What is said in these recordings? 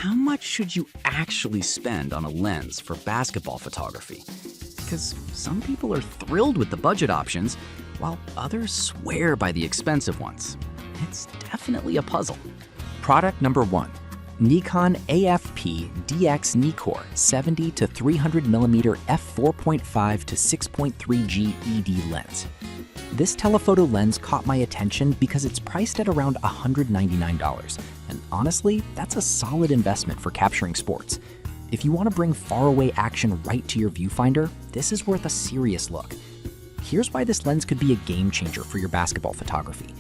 how much should you actually spend on a lens for basketball photography? Because some people are thrilled with the budget options, while others swear by the expensive ones. It's definitely a puzzle. Product number 1. Nikon AFP DX Nikkor 70 to 300mm f4.5 to 6.3G ED lens. This telephoto lens caught my attention because it's priced at around $199, and honestly, that's a solid investment for capturing sports. If you want to bring faraway action right to your viewfinder, this is worth a serious look. Here's why this lens could be a game changer for your basketball photography.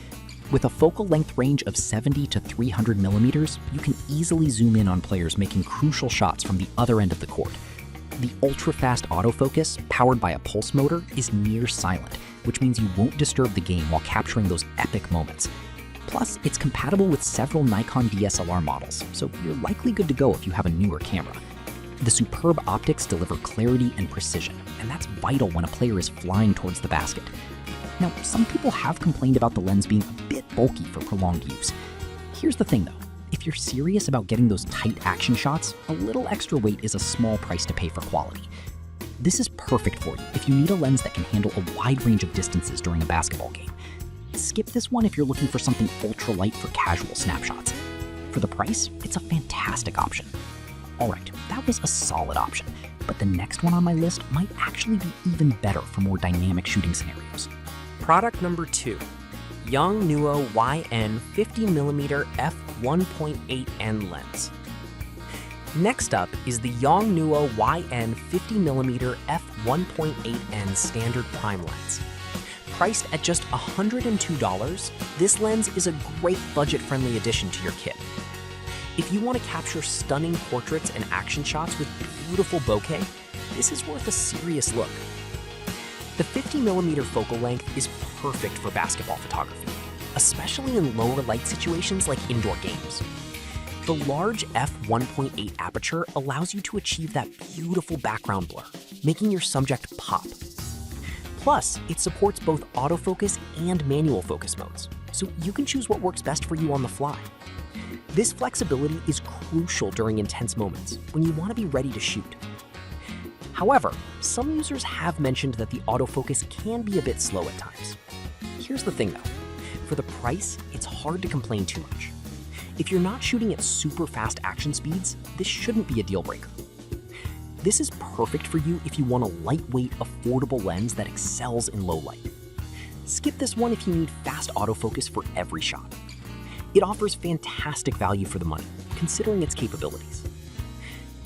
With a focal length range of 70 to 300 millimeters, you can easily zoom in on players making crucial shots from the other end of the court. The ultra-fast autofocus, powered by a pulse motor, is near silent, which means you won't disturb the game while capturing those epic moments. Plus, it's compatible with several Nikon DSLR models, so you're likely good to go if you have a newer camera. The superb optics deliver clarity and precision, and that's vital when a player is flying towards the basket. Now, some people have complained about the lens being a bit bulky for prolonged use. Here's the thing though, if you're serious about getting those tight action shots, a little extra weight is a small price to pay for quality. This is perfect for you if you need a lens that can handle a wide range of distances during a basketball game. Skip this one if you're looking for something ultralight for casual snapshots. For the price, it's a fantastic option. Alright, that was a solid option, but the next one on my list might actually be even better for more dynamic shooting scenarios. Product number 2. Yongnuo YN 50mm f1.8n lens. Next up is the Yongnuo YN 50mm f1.8n standard prime lens. Priced at just $102, this lens is a great budget-friendly addition to your kit. If you want to capture stunning portraits and action shots with beautiful bokeh, this is worth a serious look. The 50mm focal length is perfect for basketball photography, especially in lower light situations like indoor games. The large f1.8 aperture allows you to achieve that beautiful background blur, making your subject pop. Plus, it supports both autofocus and manual focus modes, so you can choose what works best for you on the fly. This flexibility is crucial during intense moments when you want to be ready to shoot. However, some users have mentioned that the autofocus can be a bit slow at times. Here's the thing though, for the price, it's hard to complain too much. If you're not shooting at super fast action speeds, this shouldn't be a deal breaker. This is perfect for you if you want a lightweight, affordable lens that excels in low light. Skip this one if you need fast autofocus for every shot. It offers fantastic value for the money, considering its capabilities.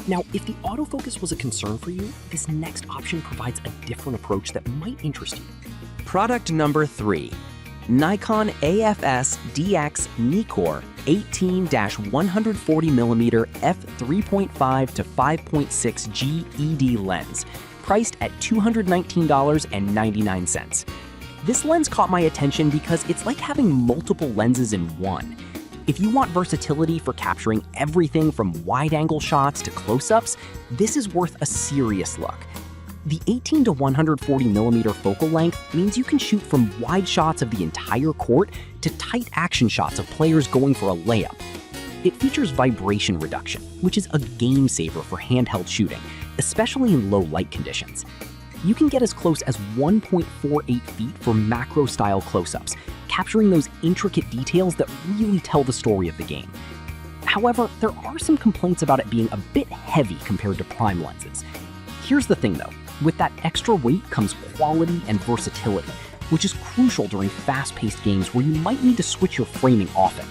Now, if the autofocus was a concern for you, this next option provides a different approach that might interest you. Product number 3. Nikon AFS DX Nikkor 18-140mm f3.5 to 5.6G ED lens, priced at $219.99. This lens caught my attention because it's like having multiple lenses in one. If you want versatility for capturing everything from wide-angle shots to close-ups, this is worth a serious look. The 18-140mm focal length means you can shoot from wide shots of the entire court to tight action shots of players going for a layup. It features vibration reduction, which is a game saver for handheld shooting, especially in low light conditions. You can get as close as 1.48 feet for macro-style close-ups, capturing those intricate details that really tell the story of the game. However, there are some complaints about it being a bit heavy compared to prime lenses. Here's the thing though, with that extra weight comes quality and versatility, which is crucial during fast-paced games where you might need to switch your framing often.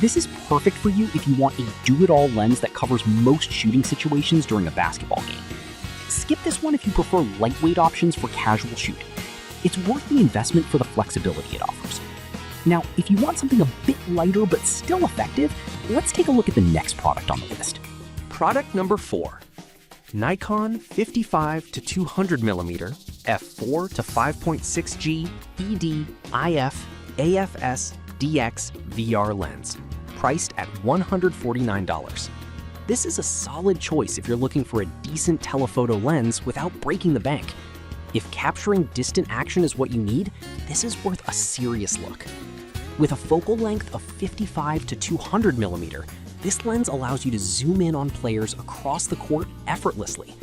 This is perfect for you if you want a do-it-all lens that covers most shooting situations during a basketball game. Skip this one if you prefer lightweight options for casual shooting. It's worth the investment for the flexibility it offers. Now, if you want something a bit lighter but still effective, let's take a look at the next product on the list. Product number 4. Nikon 55-200mm f4 to 5.6G ED IF AFS DX VR lens, priced at $149. This is a solid choice if you're looking for a decent telephoto lens without breaking the bank. If capturing distant action is what you need, this is worth a serious look. With a focal length of 55-200mm, This lens allows you to zoom in on players across the court effortlessly.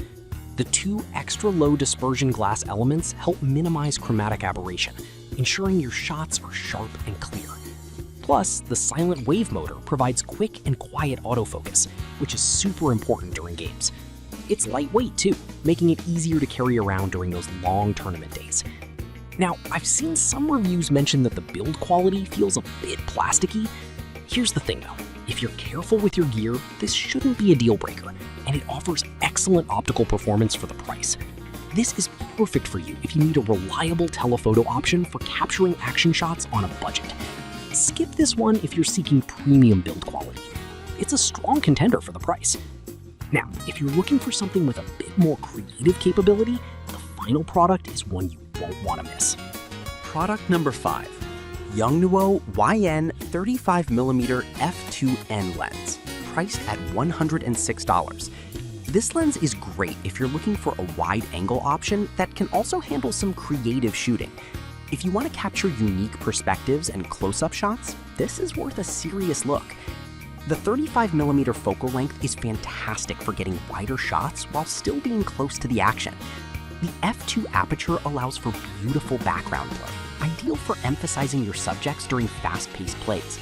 The two extra low dispersion glass elements help minimize chromatic aberration, ensuring your shots are sharp and clear. Plus, the silent wave motor provides quick and quiet autofocus, which is super important during games. It's lightweight too, making it easier to carry around during those long tournament days. Now, I've seen some reviews mention that the build quality feels a bit plasticky. Here's the thing though, if you're careful with your gear, this shouldn't be a deal breaker, and it offers excellent optical performance for the price. This is perfect for you if you need a reliable telephoto option for capturing action shots on a budget. Skip this one if you're seeking premium build quality. It's a strong contender for the price. Now, if you're looking for something with a bit more creative capability, the final product is one you won't want to miss. Product number 5, Yongnuo YN 35mm f2n lens, priced at $106. This lens is great if you're looking for a wide-angle option that can also handle some creative shooting. If you want to capture unique perspectives and close-up shots, this is worth a serious look. The 35mm focal length is fantastic for getting wider shots while still being close to the action. The f2 aperture allows for beautiful background blur, ideal for emphasizing your subjects during fast-paced plays.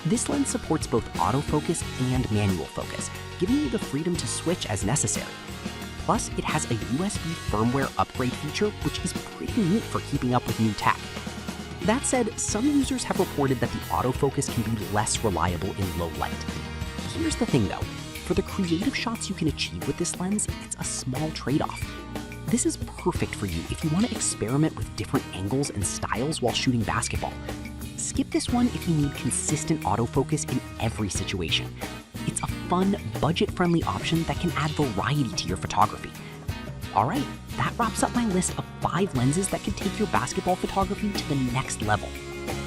This lens supports both autofocus and manual focus, giving you the freedom to switch as necessary. Plus, it has a USB firmware upgrade feature, which is pretty neat for keeping up with new tech. That said, some users have reported that the autofocus can be less reliable in low light. Here's the thing though, for the creative shots you can achieve with this lens, it's a small trade-off. This is perfect for you if you want to experiment with different angles and styles while shooting basketball. Skip this one if you need consistent autofocus in every situation. It's a fun, budget-friendly option that can add variety to your photography. Alright, that wraps up my list of 5 lenses that can take your basketball photography to the next level.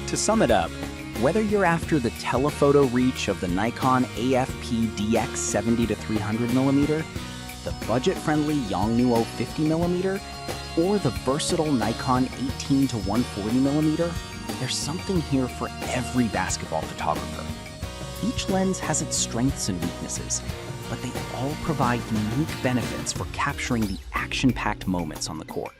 To sum it up, whether you're after the telephoto reach of the Nikon AFP DX 70-300mm, the budget-friendly Yongnuo 50mm, or the versatile Nikon 18-140mm, there's something here for every basketball photographer. Each lens has its strengths and weaknesses, but they all provide unique benefits for capturing the action-packed moments on the court.